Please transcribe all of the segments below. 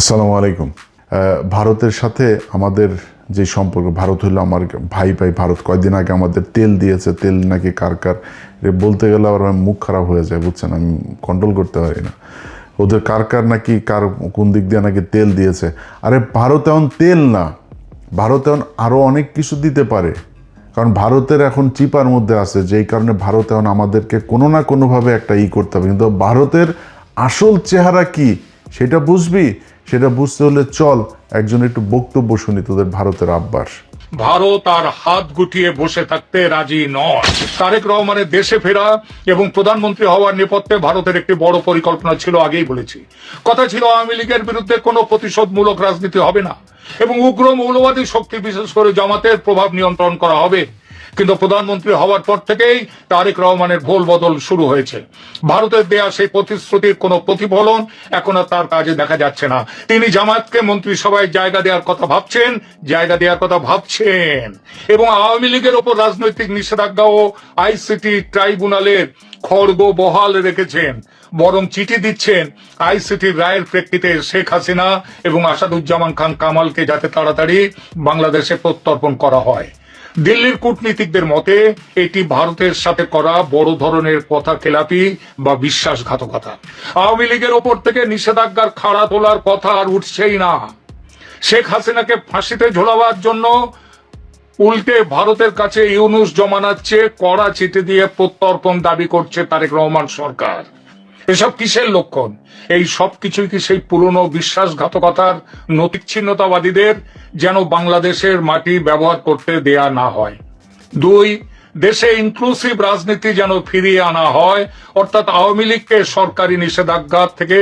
আসসালামু আলাইকুম। ভারতের সাথে আমাদের যে সম্পর্ক, ভারত হলো আমার ভাই ভাই। ভারত কয়েকদিন আগে আমাদের তেল দিয়েছে, তেল নাকি কার কার বলতে গেলে আবার আমার মুখ খারাপ হয়ে যায়, বুঝছেন, আমি কন্ট্রোল করতে পারি না। ওদের কার কার নাকি কার কোন দিক দিয়ে নাকি তেল দিয়েছে। আরে ভারত এখন তেল না, ভারত এখন আরও অনেক কিছু দিতে পারে, কারণ ভারতের এখন চিপার মধ্যে আছে, যেই কারণে ভারত এখন আমাদেরকে কোনো না কোনোভাবে একটা করতে হবে। কিন্তু ভারতের আসল চেহারা কি সেটা বুঝবি, সেটা বুঝতে হলে চল একজন একটু বক্তব্য শুনি তোদের ভারতের আব্বার। ভারত আর হাত গুটিয়ে বসে থাকতে রাজি নয়। তারেক রহমানের দেশে ফেরা এবং প্রধানমন্ত্রী হওয়ার নেপথ্যে ভারতের একটি বড় পরিকল্পনা ছিল, আগেই বলেছি। কথা ছিল আওয়ামী লীগের বিরুদ্ধে কোনো প্রতিশোধমূলক রাজনীতি হবে না এবং উগ্র মৌলবাদী শক্তি বিশেষ করে জামাতের প্রভাব নিয়ন্ত্রণ করা হবে। কিন্তু প্রধানমন্ত্রী হওয়ার পর থেকেই তারেক রহমানের ভোল বদল শুরু হয়েছে। ভারতের দেয়া সেই প্রতিশ্রুতির কোনো প্রতিফলন এখন আর তার কাজে দেখা যাচ্ছে না। তিনি জামায়াতকে মন্ত্রিসভায় জায়গা দেওয়ার কথা ভাবছেন এবং আওয়ামী লীগের ওপর রাজনৈতিক নিষেধাজ্ঞা ও আইসিটি ট্রাইব্যুনালের খড়গ বহাল রেখেছেন। বরং চিঠি দিচ্ছেন আইসিটির রায়ের প্রেক্ষিতে শেখ হাসিনা এবং আসাদুজ্জামান খান কামালকে যাতে তাড়াতাড়ি বাংলাদেশে প্রত্যর্পণ করা হয়। দিল্লির কূটনীতিকদের মতে এটি ভারতের সাথে করা বড় ধরনের কথা খেলাপি বা বিশ্বাসঘাতকতা। আওয়ামী লীগের ওপর থেকে নিষেধাজ্ঞার খাড়া তোলার কথা আর উঠছেই না। শেখ হাসিনাকে ফাঁসিতে ঝোলাবার জন্য উল্টে ভারতের কাছে ইউনূস জমানাচ্ছে কড়া চিঠি দিয়ে প্রত্যর্পণ দাবি করছে তারেক রহমান সরকার। এসব কিসের লক্ষণ? এই সব কিছুই কি সেই পুরনো বিশ্বাসঘাতকতার নতিচ্ছিন্নতাবাদীদের যেন বাংলাদেশের মাটি ব্যবহার করতে দেয়া না হয়? দুই, দেশে ইনক্লুসিভ রাজনীতি যেন ফিরিয়ে আনা হয়, অর্থাৎ আওয়ামী লীগকে সরকারি নিষেধাজ্ঞা থেকে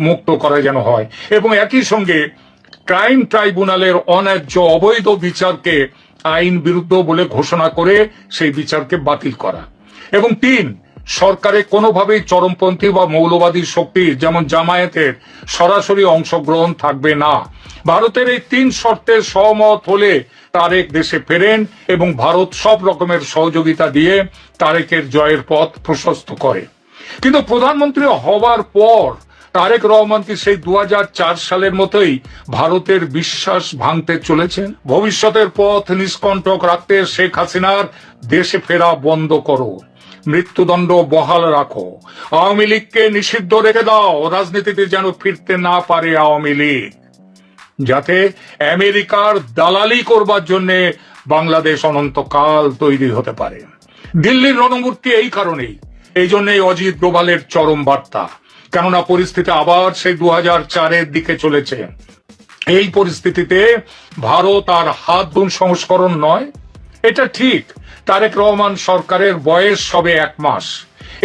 মুক্ত করা যেন হয় এবং একই সঙ্গে ক্রাইম ট্রাইব্যুনালের অন্যায্য অবৈধ বিচারকে আইন বিরুদ্ধ বলে ঘোষণা করে সেই বিচারকে বাতিল করা। এবং তিন, সরকারে কোনোভাবেই চরমপন্থী বা মৌলবাদী শক্তি যেমন জামায়াতের সরাসরি অংশগ্রহণ থাকবে না। ভারতের এই তিন শর্তে সহমত হলে তারেক দেশে ফেরেন এবং ভারত সব রকমের সহযোগিতা দিয়ে তারেকের জয়ের পথ প্রশস্ত করে। কিন্তু প্রধানমন্ত্রী হবার পর তারেক রহমান কি সেই 2004 সালের মতোই ভারতের বিশ্বাস ভাঙতে চলেছেন? ভবিষ্যতের পথ নিষ্কণ্টক রাখতে শেখ হাসিনার দেশে ফেরা বন্ধ করো, মৃত্যুদণ্ড বহাল রাখো, আওয়ামী লীগকে নিষিদ্ধ রেখে দাও, রাজনীতিতে যেন ফিরতে না পারে আওয়ামী লীগ, যাতে আমেরিকার দালালি করবার জন্য বাংলাদেশ অনন্তকাল তৈরি হতে পারে। দিল্লির রণমূর্তি এই কারণেই, এই জন্যই অজিত ডোভালের চরম বার্তা। কেননা পরিস্থিতি আবার সেই 2004-এর দিকে চলেছে। এই পরিস্থিতিতে ভারত আর হাত গুণ সংস্করণ নয়। এটা ঠিক, তারেক রহমান সরকারের বয়স সবে 1 মাস।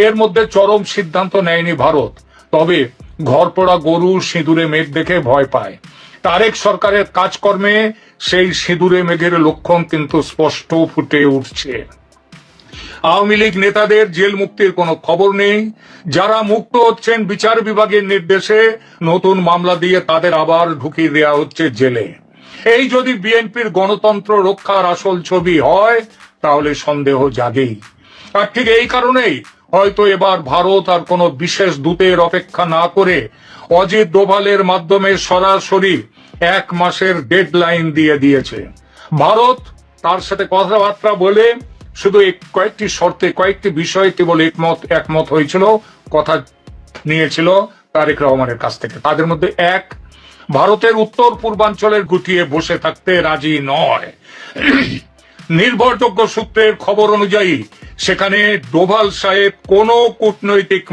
এর মধ্যে চরম সিদ্ধান্ত নেয়নি ভারত, তবে ঘরপোড়া গরু সিঁদুরে মেঘ দেখে ভয় পায়। তারেক সরকারের কাজকর্মে সেই সিঁদুরে মেঘের লক্ষণ কিন্তু স্পষ্ট ফুটে উঠছে। আওয়ামী লীগ নেতাদের জেল মুক্তির কোনো খবর নেই। যারা মুক্ত হচ্ছেন বিচার বিভাগের নির্দেশে নতুন মামলা দিয়ে তাদের আবার ঢুকিয়ে দেওয়া হচ্ছে জেলে। এই যদি বিএনপির গণতন্ত্র রক্ষার আসল ছবি হয় তাহলে সন্দেহ জাগেই। আর ঠিক এই কারণেই হয়তো এবার ভারত আর কোনো বিশেষ দূতের অপেক্ষা না করে অজিত ডোভালের মাধ্যমে সরাসরি 1 মাসের ডেডলাইন দিয়ে দিয়েছে। ভারত তার সাথে কথাবার্তা বলে শুধু কয়েকটি শর্তে, কয়েকটি বিষয়ে কেবল একমত হয়েছিল, কথা নিয়েছিল তারেক রহমানের কাছ থেকে। তাদের মধ্যে 1, ভারতের উত্তর পূর্বাঞ্চলের গুটিয়ে বসে থাকতে রাজি নয়। নির্ভরযোগ্য সূত্রের খবর অনুযায়ী সেখানে ডোভাল সাহেব কোনো কূটনৈতিক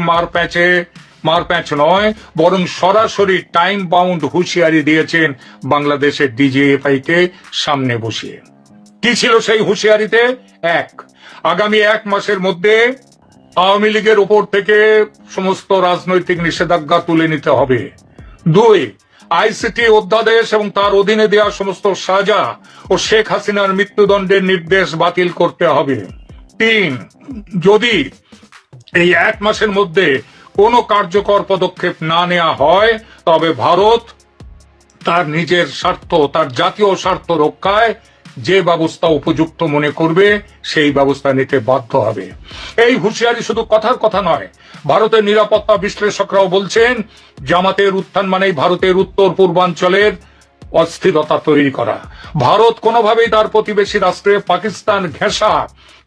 মারপ্যাচ নয়, বরং সরাসরি টাইম বাউন্ড হুঁশিয়ারি দিয়েছেন বাংলাদেশের ডিজিএফআই কে সামনে বসিয়ে। কি ছিল সেই হুঁশিয়ারিতে? 1, আগামী 1 মাসের মধ্যে আওয়ামী লীগের উপর থেকে সমস্ত রাজনৈতিক নিষেধাজ্ঞা তুলে নিতে হবে। 2, আইসিটি অধ্যাদেশ এবং তার অধীনে দেওয়া সমস্ত সাজা ও শেখ হাসিনার মৃত্যুদণ্ডের নির্দেশ বাতিল করতে হবে। 3, যদি এই 1 মাসের মধ্যে কোনো কার্যকর পদক্ষেপ না নেওয়া হয় তবে ভারত তার নিজের স্বার্থ, তার জাতীয় স্বার্থ রক্ষায় যে ব্যবস্থা উপযুক্ত মনে করবে সেই ব্যবস্থা নিতে বাধ্য হবে। এই হুঁশিয়ারি শুধু কথার কথা নয়, ভারতের নিরাপত্তা বিশ্লেষকরাও বলছেন জামাতের উত্থান মানেই ভারতের উত্তর পূর্বাঞ্চলের অস্থিরতা তৈরি করা। ভারত কোনোভাবেই তার প্রতিবেশী রাষ্ট্রে পাকিস্তান ঘেঁষা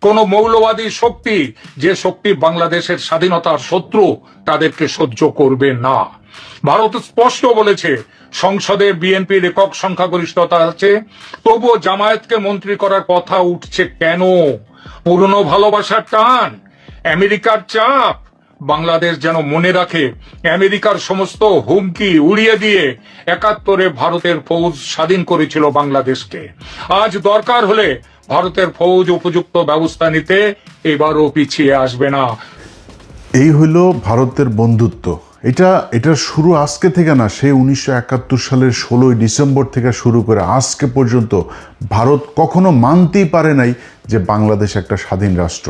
কোন মৌলবাদী শক্তি, যে শক্তি বাংলাদেশের স্বাধীনতার শত্রু, তাদেরকে সহ্য করবে না। ভারত স্পষ্ট বলেছে সংসদে বিএনপির একক সংখ্যাগরিষ্ঠতা আছে, তবুও জামায়াতকে মন্ত্রী করার কথা উঠছে কেন? পুরনো ভালোবাসার টান, আমেরিকার চাপ? বাংলাদেশ যেন মনে রাখে আমেরিকার সমস্ত হুমকি উড়িয়ে দিয়ে ৭১-এ ভারতের ফৌজ স্বাধীন করেছিল বাংলাদেশকে। আজ দরকার হলে ভারতের ফৌজ উপযুক্ত ব্যবস্থা নিতে এবারও পিছিয়ে আসবে না। এই হইল ভারতের বন্ধুত্ব। এটা শুরু আজকে থেকে না, সেই ১৯৭১ সালের ১৬ই ডিসেম্বর থেকে শুরু করে আজকে পর্যন্ত ভারত কখনো মানতেই পারে নাই যে বাংলাদেশ একটা স্বাধীন রাষ্ট্র।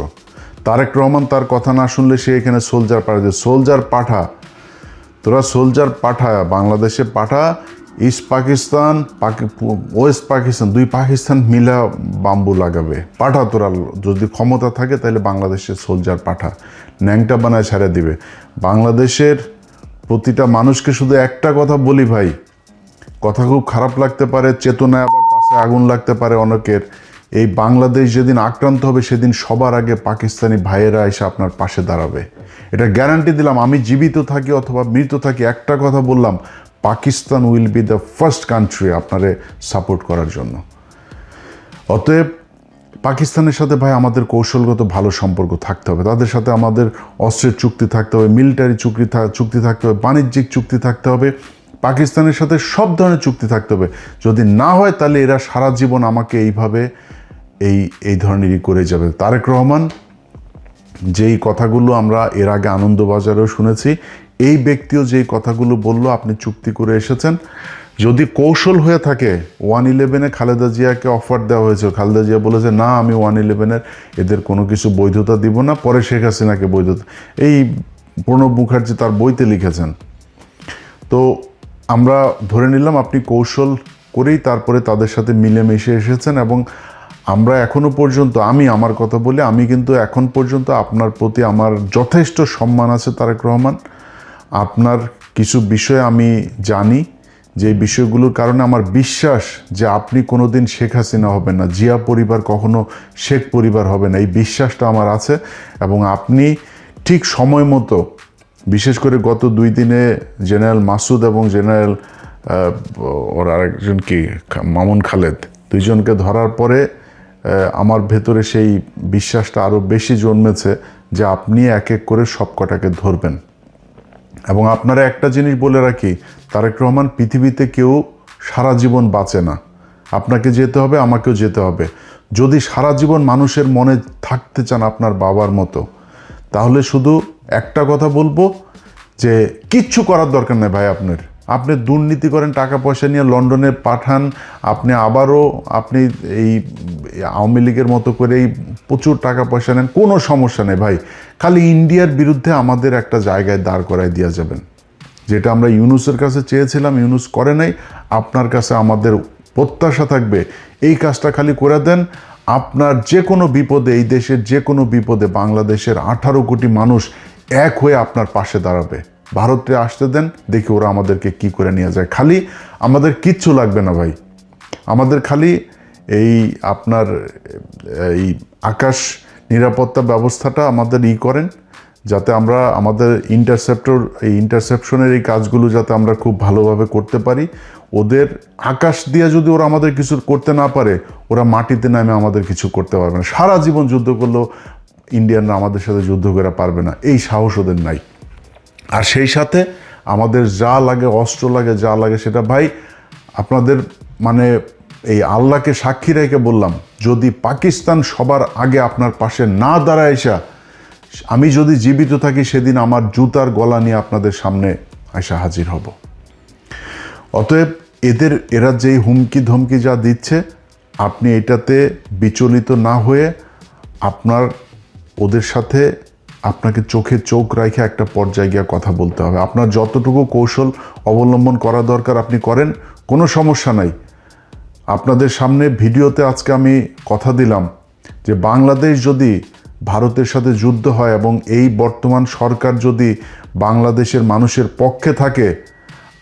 তারেক রহমান তার কথা না শুনলে সে এখানে সোলজার পাঠা, সোলজার পাঠা, তোরা সোলজার পাঠা, বাংলাদেশে পাঠা, ইস্ট পাকিস্তান ওয়েস্ট পাকিস্তান, দুই পাকিস্তান মিলা বাম্বু লাগাবে, পাঠা তোরা, যদি ক্ষমতা থাকে তাহলে বাংলাদেশে সোলজার পাঠা, ন্যাংটা বানায় ছেড়ে দিবে। বাংলাদেশের প্রতিটা মানুষকে শুধু একটা কথা বলি ভাই, কথা খুব খারাপ লাগতে পারে, চেতনায় আবার পাশে আগুন লাগতে পারে অনেকের, এই বাংলাদেশ যেদিন আক্রান্ত হবে সেদিন সবার আগে পাকিস্তানি ভাইয়েরা এসে আপনার পাশে দাঁড়াবে। এটা গ্যারান্টি দিলাম, আমি জীবিত থাকি অথবা মৃত থাকি, একটা কথা বললাম, Pakistan will be the first country আপনারে সাপোর্ট করার জন্য। অতএব পাকিস্তানের সাথে ভাই আমাদের কৌশলগত ভালো সম্পর্ক থাকতে হবে, তাদের সাথে আমাদের অস্ত্রের চুক্তি থাকতে হবে, মিলিটারি চুক্তি থাকতে হবে, বাণিজ্যিক চুক্তি থাকতে হবে, পাকিস্তানের সাথে সব ধরনের চুক্তি থাকতে হবে। যদি না হয় তাহলে এরা সারা জীবন আমাকে এইভাবে এই ধরনেরই করে যাবে। তারেক রহমান যেই কথাগুলো আমরা এর আগে আনন্দবাজারেও শুনেছি, এই ব্যক্তিও যেই কথাগুলো বলল, আপনি চুক্তি করে এসেছেন, যদি কৌশল হয়ে থাকে, 111-এ খালেদা জিয়াকে অফার দেওয়া হয়েছে, খালেদা জিয়া বলেছে না আমি 111-এর এদের কোনো কিছু বৈধতা দিব না, পরে শেখ হাসিনাকে বৈধতা, এই প্রণব মুখার্জি তার বইতে লিখেছেন। তো আমরা ধরে নিলাম আপনি কৌশল করেই তারপরে তাদের সাথে মিলেমিশে এসেছেন, এবং আমরা এখনো পর্যন্ত, আমি আমার কথা বলি, আমি কিন্তু এখন পর্যন্ত আপনার প্রতি আমার যথেষ্ট সম্মান আছে তারেক রহমান। আপনার কিছু বিষয় আমি জানি, যে বিষয়গুলোর কারণে আমার বিশ্বাস যে আপনি কোনোদিন শেখ হাসিনা হবেন না, জিয়া পরিবার কখনো শেখ পরিবার হবে না, এই বিশ্বাসটা আমার আছে। এবং আপনি ঠিক সময় মতো, বিশেষ করে গত 2 দিনে জেনারেল মাসুদ এবং জেনারেল ওর আরেকজন কি মামুন খালেদ, দুইজনকে ধরার পরে আমার ভেতরে সেই বিশ্বাসটা আরও বেশি জন্মেছে যে আপনি এক এক করে সব কটাকে ধরবেন। এবং আপনারা একটা জিনিস বলে রাখি, তারেক রহমান, পৃথিবীতে কেউ সারা জীবন বাঁচে না, আপনাকে যেতে হবে, আমাকেও যেতে হবে। যদি সারা জীবন মানুষের মনে থাকতে চান আপনার বাবার মতো, তাহলে শুধু একটা কথা বলবো যে কিচ্ছু করার দরকার নেই ভাই। আপনি দুর্নীতি করেন, টাকা পয়সা নিয়ে লন্ডনে পাঠান, আপনি আবারও আপনি এই আওয়ামী লীগের মতো করে এই প্রচুর টাকা পয়সা নেন, কোনো সমস্যা নেই ভাই। খালি ইন্ডিয়ার বিরুদ্ধে আমাদের একটা জায়গায় দাঁড় করায় দিয়ে যাবেন, যেটা আমরা ইউনুসের কাছে চেয়েছিলাম, ইউনুস করে নাই। আপনার কাছে আমাদের প্রত্যাশা থাকবে এই কাজটা খালি করে দেন। আপনার যে কোনো বিপদে, এই দেশের যে কোনো বিপদে বাংলাদেশের 18 কোটি মানুষ এক হয়ে আপনার পাশে দাঁড়াবে। ভারতে আসতে দেন, দেখি ওরা আমাদেরকে কি করে নিয়ে যায়। খালি আমাদের কিচ্ছু লাগবে না ভাই, আমাদের খালি এই আপনার এই আকাশ নিরাপত্তা ব্যবস্থাটা আমাদের করেন, যাতে আমরা আমাদের ইন্টারসেপশনের এই কাজগুলো যাতে আমরা খুব ভালোভাবে করতে পারি। ওদের আকাশ দিয়ে যদি ওরা আমাদের কিছু করতে না পারে, ওরা মাটিতে নামে আমাদের কিছু করতে পারবে না। সারা জীবন যুদ্ধ করলেও ইন্ডিয়ানরা আমাদের সাথে যুদ্ধ করে পারবে না, এই সাহস ওদের নাই। আর সেই সাথে আমাদের যা লাগে, অস্ত্র লাগে, যা লাগে, সেটা ভাই আপনাদের মানে এই আল্লাহকে সাক্ষী রেখে বললাম, যদি পাকিস্তান সবার আগে আপনার পাশে না দাঁড়ায় এসা, আমি যদি জীবিত থাকি সেদিন আমার জুতার গলা নিয়ে আপনাদের সামনে এসে হাজির হব। অতএব এরা যেই হুমকি ধমকি যা দিচ্ছে, আপনি এটাতে বিচলিত না হয়ে আপনার ওদের সাথে আপনাকে চোখে চোখ রেখে একটা পর্যায়ে গিয়ে কথা বলতে হবে। আপনার যতটুকু কৌশল অবলম্বন করা দরকার আপনি করেন, কোনো সমস্যা নাই। আপনাদের সামনে ভিডিওতে আজকে আমি কথা দিলাম যে বাংলাদেশ যদি ভারতের সাথে যুদ্ধ হয় এবং এই বর্তমান সরকার যদি বাংলাদেশের মানুষের পক্ষে থাকে,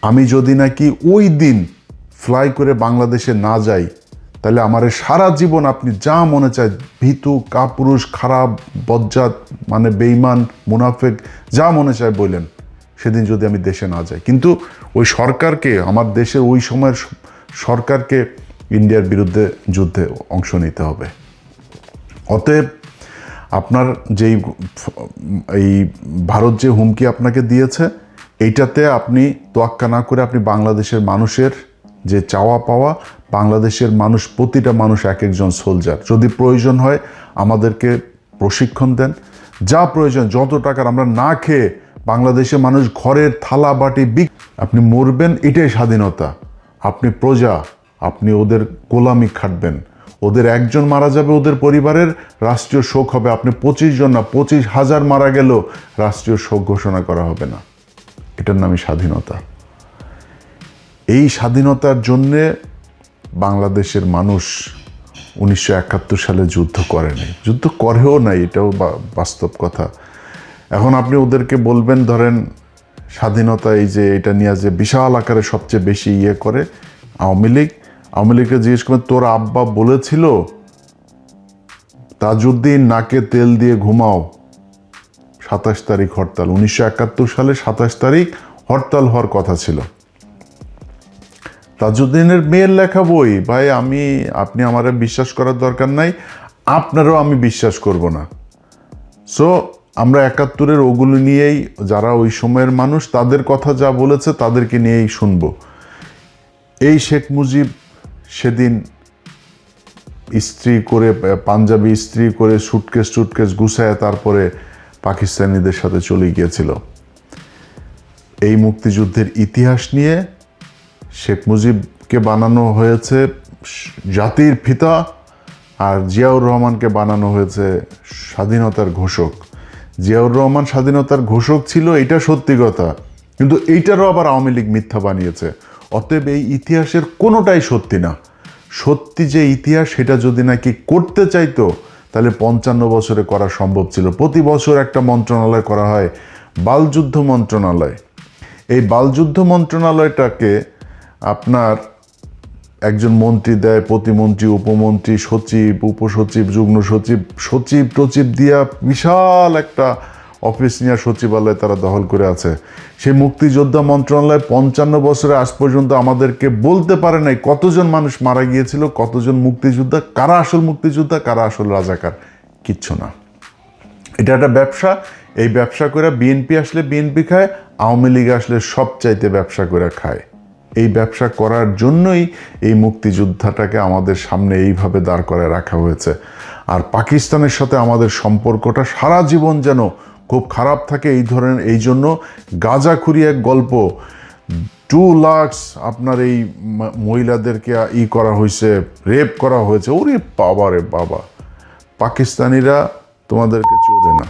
আমি যদি নাকি ওই দিন ফ্লাই করে বাংলাদেশে না যাই, তাহলে আমার সারা জীবন আপনি যা মনে চায় ভীতু, কাপুরুষ, খারাপ, বজ্জাত, মানে বেঈমান, মুনাফেক, যা মনে চায় বললেন, সেদিন যদি আমি দেশে না যাই। কিন্তু ওই সরকারকে, আমার দেশের ওই সময়ের সরকারকে ইন্ডিয়ার বিরুদ্ধে যুদ্ধে অংশ নিতে হবে। অতএব আপনার যেই এই ভারত যে হুমকি আপনাকে দিয়েছে, এইটাতে আপনি তোয়াক্কা না করে আপনি বাংলাদেশের মানুষের যে চাওয়া পাওয়া, বাংলাদেশের মানুষ, প্রতিটা মানুষ এক একজন সোলজার, যদি প্রয়োজন হয় আমাদেরকে প্রশিক্ষণ দেন, যা প্রয়োজন, যত টাকার, আমরা না খেয়ে বাংলাদেশের মানুষ ঘরের থালা বাটি আপনি মরবেন, এটাই স্বাধীনতা। আপনি প্রজা, আপনি ওদের গোলামি খাটবেন, ওদের একজন মারা যাবে, ওদের পরিবারের রাষ্ট্রীয় শোক হবে। আপনি 25 জন না, 25,000 মারা গেলেও রাষ্ট্রীয় শোক ঘোষণা করা হবে না। এটার নামই স্বাধীনতা। এই স্বাধীনতার জন্যে বাংলাদেশের মানুষ 1971 সালে যুদ্ধ করেনি, যুদ্ধ করেও নাই, এটাও বাস্তব কথা। এখন আপনি ওদেরকে বলবেন, ধরেন স্বাধীনতা, এই যে এটা নিয়ে যে বিশাল আকারে সবচেয়ে বেশি করে আওয়ামী লীগকে জিজ্ঞেস করেন, তোর আব্বা বলেছিল তাজউদ্দিন নাকে তেল দিয়ে ঘুমাও, 27 তারিখ হরতাল, 1971 সালে 27 তারিখ হরতাল হওয়ার কথা ছিল। তাজউদ্দিনের মেয়ের লেখা বই, ভাই আপনি আমারে বিশ্বাস করার দরকার নাই, আপনারও আমি বিশ্বাস করব না। সো আমরা 71-এর ওগুলো নিয়েই, যারা ওই সময়ের মানুষ, তাদের কথা যা বলেছে তাদেরকে নিয়েই শুনব। এই শেখ মুজিব সেদিন ইস্ত্রি করে, পাঞ্জাবি ইস্ত্রি করে, সুটকেস গুছায় তারপরে পাকিস্তানিদের সাথে চলে গিয়েছিল। এই মুক্তিযুদ্ধের ইতিহাস নিয়ে শেখ মুজিবকে বানানো হয়েছে জাতির পিতা, আর জিয়াউর রহমানকে বানানো হয়েছে স্বাধীনতার ঘোষক। জিয়াউর রহমান স্বাধীনতার ঘোষক ছিল, এটা সত্যি কথা, কিন্তু এইটারও আবার আওয়ামী লীগ মিথ্যা বানিয়েছে। অতএব এই ইতিহাসের কোনোটাই সত্যি না। সত্যি যে ইতিহাস, সেটা যদি নাকি করতে চাইতো, তাহলে 55 বছরে করা সম্ভব ছিল। প্রতি বছর একটা মন্ত্রণালয় করা হয়, বালযুদ্ধ মন্ত্রণালয়। এই বালযুদ্ধ মন্ত্রণালয়টাকে আপনার একজন মন্ত্রী দেয়, প্রতিমন্ত্রী, উপমন্ত্রী, সচিব, উপসচিব, যুগ্ম সচিব, সচিব টচিব দিয়া বিশাল একটা অফিস নিয়ে সচিবালয় তারা দখল করে আছে। সেই মুক্তিযোদ্ধা মন্ত্রণালয় 55 বছরে আজ পর্যন্ত আমাদেরকে বলতে পারে নাই কতজন মানুষ মারা গিয়েছিল, কতজন মুক্তিযোদ্ধা, কারা আসল মুক্তিযোদ্ধা, কারা আসল রাজাকার, কিচ্ছু না। এটা একটা ব্যবসা। এই ব্যবসা করে বিএনপি আসলে বিএনপি খায়, আওয়ামী লীগ আসলে সবচাইতে ব্যবসা করে খায়। এই ব্যবসা করার জন্যই এই মুক্তিযোদ্ধাটাকে আমাদের সামনে এইভাবে দাঁড় করে রাখা হয়েছে। আর পাকিস্তানের সাথে আমাদের সম্পর্কটা সারা জীবন যেন খুব খারাপ থাকে, এই জন্য গাঁজাখুরি এক গল্প, 2 লাখ আপনার এই মহিলাদেরকে করা হয়েছে, রেপ করা হয়েছে। ওরে বাবা রে বাবা, পাকিস্তানিরা তোমাদেরকে চোদে না,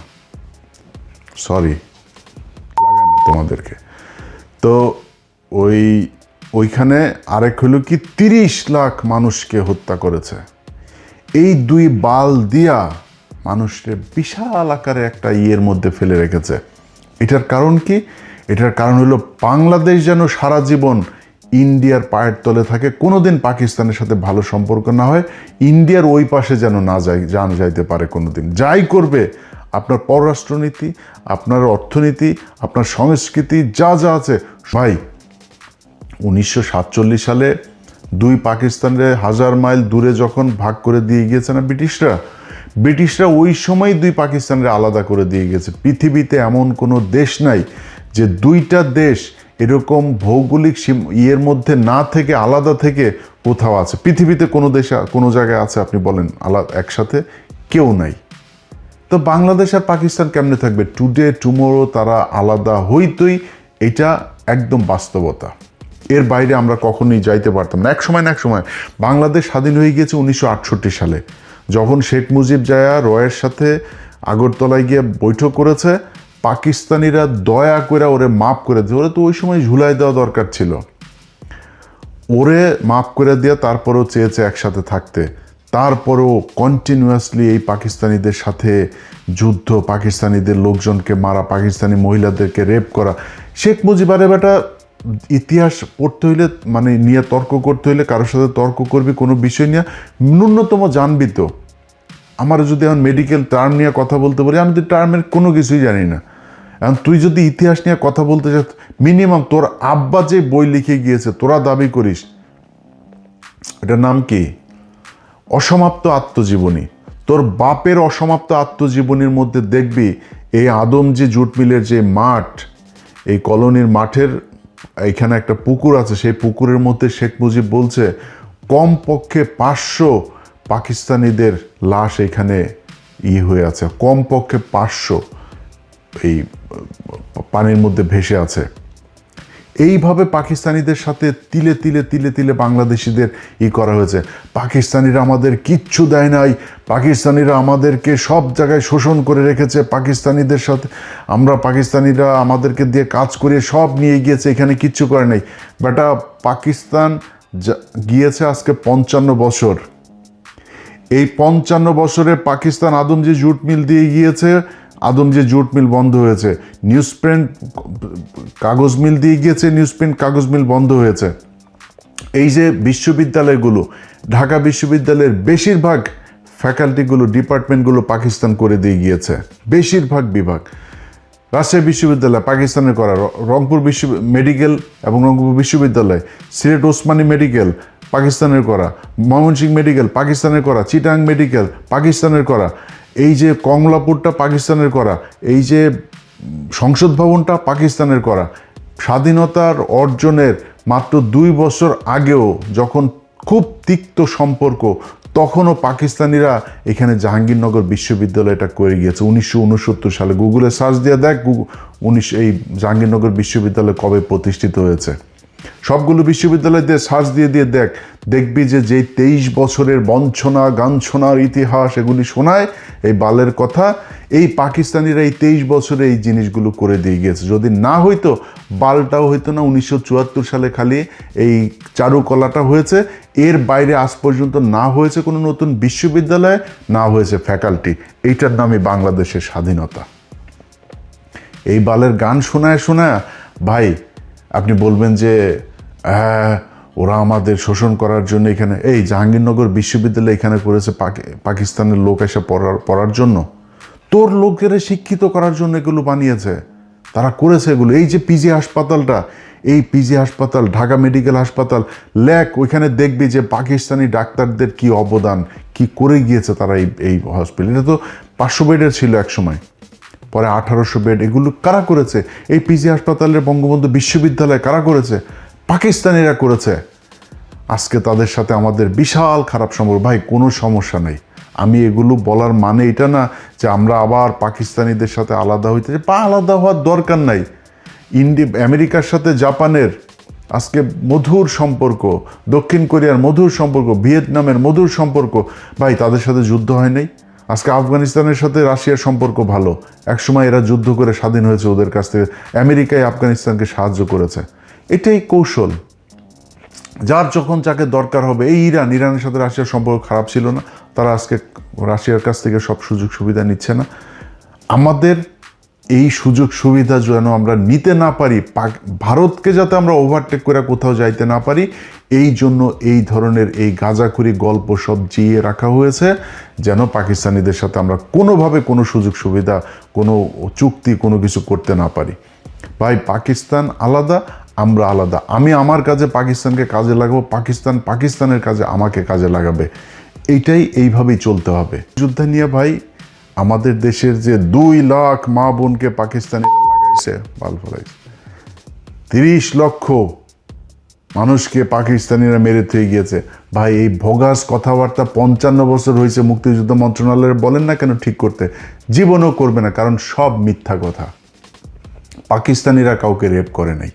সরি, লাগায় না তোমাদেরকে। তো ওইখানে আরেক হলো কি, 30 লাখ মানুষকে হত্যা করেছে। এই 2 বাল দিয়া মানুষকে বিশাল আকারে একটা মধ্যে ফেলে রেখেছে। এটার কারণ কি? এটার কারণ হলো বাংলাদেশ যেন সারা জীবন ইন্ডিয়ার পায়ের তলে থাকে, কোনোদিন পাকিস্তানের সাথে ভালো সম্পর্ক না হয়, ইন্ডিয়ার ওই পাশে যেন না যাইতে পারে কোনোদিন। যাই করবে, আপনার পররাষ্ট্রনীতি, আপনার অর্থনীতি, আপনার সংস্কৃতি, যা যা আছে, ভাই 1947 সালে 2 পাকিস্তানের 1000 মাইল দূরে যখন ভাগ করে দিয়ে গিয়েছে না ব্রিটিশরা ওই সময় 2 পাকিস্তানের আলাদা করে দিয়ে গেছে। পৃথিবীতে এমন কোনো দেশ নাই যে 2টা দেশ এরকম ভৌগোলিক মধ্যে না থেকে, আলাদা থেকে কোথাও আছে। পৃথিবীতে কোনো দেশে, কোনো জায়গায় আছে আপনি বলেন আলাদা একসাথে? কেউ নাই। তো বাংলাদেশ আর পাকিস্তান কেমনে থাকবে? টুডে টুমোরো তারা আলাদা হইতই, এটা একদম বাস্তবতা। এর বাইরে আমরা কখনোই যাইতে পারতাম না। এক সময় বাংলাদেশ স্বাধীন হয়ে গিয়েছে 1968 সালে, যখন শেখ মুজিব জায়া রয়ের সাথে আগরতলায় গিয়ে বৈঠক করেছে। পাকিস্তানিরা দয়া করে ওরে মাফ করে দিয়েছে। ওরা তো ওই সময় ঝুলাই দেওয়া দরকার ছিল। ওরে মাফ করে দিয়ে তারপরেও চেয়েছে একসাথে থাকতে, তারপরেও কন্টিনিউয়াসলি এই পাকিস্তানিদের সাথে যুদ্ধ, পাকিস্তানিদের লোকজনকে মারা, পাকিস্তানি মহিলাদেরকে রেপ করা। শেখ মুজিবের বেটা ইতিহাস পড়তে হইলে মানে নিয়ে তর্ক করতে হইলে কারোর সাথে তর্ক করবি কোনো বিষয় নিয়ে, ন্যূনতম জানবি তো। আমার যদি এখন মেডিকেল টার্ম নিয়ে কথা বলতে পারি, আমি তো টার্মের কোনো কিছুই জানি না। এখন তুই যদি ইতিহাস নিয়ে কথা বলতে চাস, মিনিমাম তোর আব্বা যে বই লিখে গিয়েছে তোরা দাবি করিস, এটার নাম কি? অসমাপ্ত আত্মজীবনী। তোর বাপের অসমাপ্ত আত্মজীবনীর মধ্যে দেখবি এই আদমজি জুট মিলের যে মাঠ, এই কলোনির মাঠের এখানে একটা পুকুর আছে, সেই পুকুরের মধ্যে শেখ মুজিব বলছে কমপক্ষে 500 পাকিস্তানিদের লাশ এখানে হয়ে আছে, কমপক্ষে 500 এই পানির মধ্যে ভেসে আছে। এইভাবে পাকিস্তানিদের সাথে তিলে তিলে তিলে তিলে বাংলাদেশিদের করা হয়েছে। পাকিস্তানিরা আমাদের কিচ্ছু দেয় নাই, পাকিস্তানিরা আমাদেরকে সব জায়গায় শোষণ করে রেখেছে, পাকিস্তানিদের সাথে পাকিস্তানিরা আমাদেরকে দিয়ে কাজ করিয়ে সব নিয়ে গিয়েছে, এখানে কিচ্ছু করে নাই। বেটা পাকিস্তান গিয়েছে আজকে 55 বছর। এই 55 বছরে পাকিস্তান আদমজি জুট মিল দিয়ে গিয়েছে, আদমজি জুট মিল বন্ধ হয়েছে। নিউজ প্রিন্ট কাগজ মিল দিয়ে গিয়েছে, নিউজ প্রিন্ট কাগজ মিল বন্ধ হয়েছে। এই যে বিশ্ববিদ্যালয়গুলো, ঢাকা বিশ্ববিদ্যালয়ের বেশিরভাগ ফ্যাকাল্টিগুলো, ডিপার্টমেন্টগুলো পাকিস্তান করে দিয়ে গিয়েছে, বেশিরভাগ বিভাগ। রাজশাহী বিশ্ববিদ্যালয় পাকিস্তানের করা, রংপুর মেডিকেল এবং রংপুর বিশ্ববিদ্যালয়, সিলেট ওসমানী মেডিকেল পাকিস্তানের করা, ময়মনসিংহ মেডিকেল পাকিস্তানের করা, চিটাং মেডিকেল পাকিস্তানের করা, এই যে কমলাপুরটা পাকিস্তানের করা, এই যে সংসদ ভবনটা পাকিস্তানের করা। স্বাধীনতার অর্জনের মাত্র 2 বছর আগেও যখন খুব তিক্ত সম্পর্ক, তখনও পাকিস্তানিরা এখানে জাহাঙ্গীরনগর বিশ্ববিদ্যালয়টা করে গিয়েছে 1969 সালে। গুগলে সার্চ দিয়ে দেখ এই জাহাঙ্গীরনগর বিশ্ববিদ্যালয় কবে প্রতিষ্ঠিত হয়েছে। সবগুলো বিশ্ববিদ্যালয় দিয়ে সার্চ দিয়ে দেখ, দেখবি যে 23 বছরের বঞ্চনা গাঞ্ছনার ইতিহাস এগুলি শোনায় এই বালের কথা, এই পাকিস্তানিরা এই 23 বছরে এই জিনিসগুলো করে দিয়ে গিয়েছে। যদি না হইতো বালটাও হইতো না। 1974 সালে খালি এই চারুকলাটা হয়েছে, এর বাইরে আজ পর্যন্ত না হয়েছে কোনো নতুন বিশ্ববিদ্যালয়, না হয়েছে ফ্যাকাল্টি। এইটার নামই বাংলাদেশের স্বাধীনতা। এই বালের গান শোনায় ভাই আপনি বলবেন যে হ্যাঁ ওরা আমাদের শোষণ করার জন্য এখানে, এই জাহাঙ্গীরনগর বিশ্ববিদ্যালয় এখানে করেছে পাকিস্তানের লোক এসে পড়ার জন্য, তোর লোকেরা শিক্ষিত করার জন্য এগুলো বানিয়েছে, তারা করেছে এগুলো। এই যে পিজি হাসপাতালটা, এই পিজি হাসপাতাল, ঢাকা মেডিকেল হাসপাতাল লেক, ওইখানে দেখবি যে পাকিস্তানি ডাক্তারদের কি অবদান, কি করে গিয়েছে তারা এই হসপিটাল। এটা তো 500 বেডের ছিল এক সময়, পরে 1800 বেড। এগুলো কারা করেছে? এই পিজি হাসপাতালের বঙ্গবন্ধু বিশ্ববিদ্যালয় কারা করেছে? পাকিস্তানিরা করেছে। আজকে তাদের সাথে আমাদের বিশাল খারাপ সম্পর্ক। ভাই কোনো সমস্যা নেই, আমি এগুলো বলার মানে এটা না যে আমরা আবার পাকিস্তানিদের সাথে আলাদা হইতে, আলাদা হওয়ার দরকার নাই। আমেরিকার সাথে জাপানের আজকে মধুর সম্পর্ক, দক্ষিণ কোরিয়ার মধুর সম্পর্ক, ভিয়েতনামের মধুর সম্পর্ক। ভাই তাদের সাথে যুদ্ধ হয় নাই। আজকে আফগানিস্তানের সাথে রাশিয়ার সম্পর্ক ভালো, একসময় এরা যুদ্ধ করে স্বাধীন হয়েছে ওদের কাছ থেকে, আমেরিকায় আফগানিস্তানকে সাহায্য করেছে। এটাই কৌশল, যার যখন যাকে দরকার হবে। এই ইরানের সাথে রাশিয়ার সম্পর্ক খারাপ ছিল না, তারা আজকে রাশিয়ার কাছ থেকে সব সুযোগ সুবিধা নিচ্ছে না। আমাদের এই সুযোগ সুবিধা যেন আমরা নিতে না পারি, ভারতকে যাতে আমরা ওভারটেক করে কোথাও যাইতে না পারি, এই জন্য এই ধরনের এই গাঁজাখুরি গল্প সব জিয়ে রাখা হয়েছে, যেন পাকিস্তানিদের সাথে আমরা কোনোভাবে কোনো সুযোগ সুবিধা, কোনো চুক্তি, কোনো কিছু করতে না পারি। ভাই পাকিস্তান আলাদা, আমরা আলাদা। আমি আমার কাজে পাকিস্তানকে কাজে লাগাবো, পাকিস্তান পাকিস্তানের কাজে আমাকে কাজে লাগাবে। এইভাবেই চলতে হবে। যুদ্ধ নিয়ে ভাই আমাদের দেশের যে 2 লাখ মা বোনকে পাকিস্তানিরা লাগাইছে, বাল ফলাইছে। 30 লক্ষ মানুষকে পাকিস্তানিরা মেরে থয়ে গিয়েছে। ভাই এই ভোগাস কথাবার্তা 55 বছর হয়েছে মুক্তিযুদ্ধ মন্ত্রণালয়ের, বলেন না কেন ঠিক করতে? জীবনও করবে না, কারণ সব মিথ্যা কথা। পাকিস্তানিরা কাউকে রেপ করে নাই,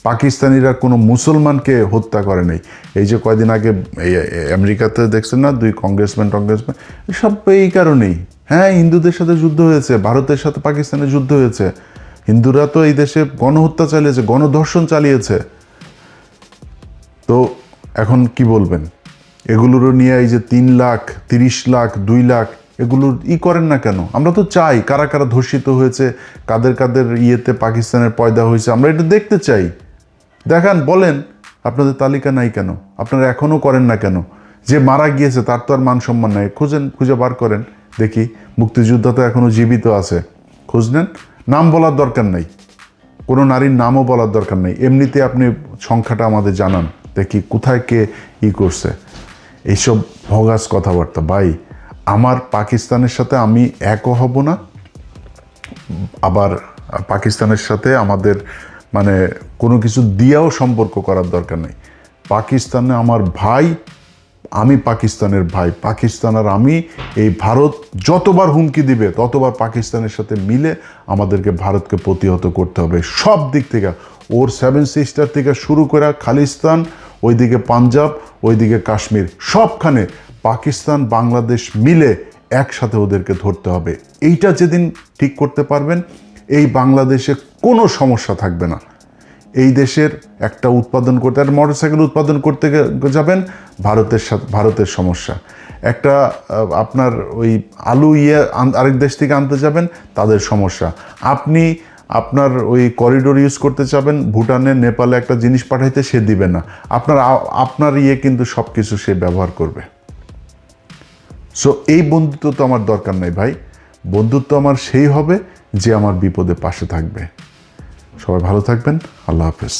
পাকিস্তানিরা কোনো মুসলমানকে হত্যা করে নাই। এই যে কয়দিন আগে আমেরিকাতে দেখছেন না 2 কংগ্রেসম্যান সব এই কারণেই। হ্যাঁ হিন্দুদের সাথে যুদ্ধ হয়েছে, ভারতের সাথে পাকিস্তানের যুদ্ধ হয়েছে। হিন্দুরা তো এই দেশে গণহত্যা চালিয়েছে, গণধর্ষণ চালিয়েছে। তো এখন কি বলবেন? এগুলোরও নিয়ে এই যে 3 লাখ, 30 লাখ, 2 লাখ এগুলোর করেন না কেন? আমরা তো চাই কারা কারা ধর্ষিত হয়েছে, কাদের কাদের ইয়েতে পাকিস্তানের পয়দা হয়েছে, আমরা এটা দেখতে চাই। দেখান, বলেন। আপনাদের তালিকা নাই কেন? আপনারা এখনও করেন না কেন? যে মারা গিয়েছে তার তো আর মান সম্মান নাই, খুঁজে বার করেন দেখি। মুক্তিযোদ্ধা তো এখনও জীবিত আছে, খোঁজ নেন। নাম বলার দরকার নাই, কোনো নারীর নামও বলার দরকার নেই, এমনিতে আপনি সংখ্যাটা আমাদের জানান দেখি কোথায় কে করছে। এইসব ভগাস কথাবার্তা ভাই। আমার পাকিস্তানের সাথে আমি একও হব না, আবার পাকিস্তানের সাথে আমাদের মানে কোনো কিছু দিয়েও সম্পর্ক করার দরকার নেই। পাকিস্তানে আমার ভাই, আমি পাকিস্তানের ভাই, পাকিস্তান আর আমি। এই ভারত যতবার হুমকি দিবে ততবার পাকিস্তানের সাথে মিলে আমাদেরকে ভারতকে প্রতিহত করতে হবে সব দিক থেকে। ওর 7 সিস্টার থেকে শুরু করে খালিস্তান, ওইদিকে পাঞ্জাব, ওইদিকে কাশ্মীর, সবখানে পাকিস্তান বাংলাদেশ মিলে একসাথে ওদেরকে ধরতে হবে। এইটা যেদিন ঠিক করতে পারবেন, এই বাংলাদেশে কোনো সমস্যা থাকবে না। এই দেশের একটা উৎপাদন করতে, একটা মোটরসাইকেল উৎপাদন করতে যাবেন, ভারতের সমস্যা। একটা আপনার ওই আলু আরেক দেশ থেকে আনতে যাবেন, তাদের সমস্যা। আপনি আপনার ওই করিডোর ইউজ করতে চাবেন, ভুটানে নেপালে একটা জিনিস পাঠাইতে, সে দিবে না। আপনার কিন্তু সব কিছু সে ব্যবহার করবে। সো এই বন্ধুত্ব তো আমার দরকার নাই ভাই। বন্ধুত্ব আমার সেই হবে যে আমার বিপদে পাশে থাকবে। সবাই ভালো থাকবেন। আল্লাহ হাফেজ।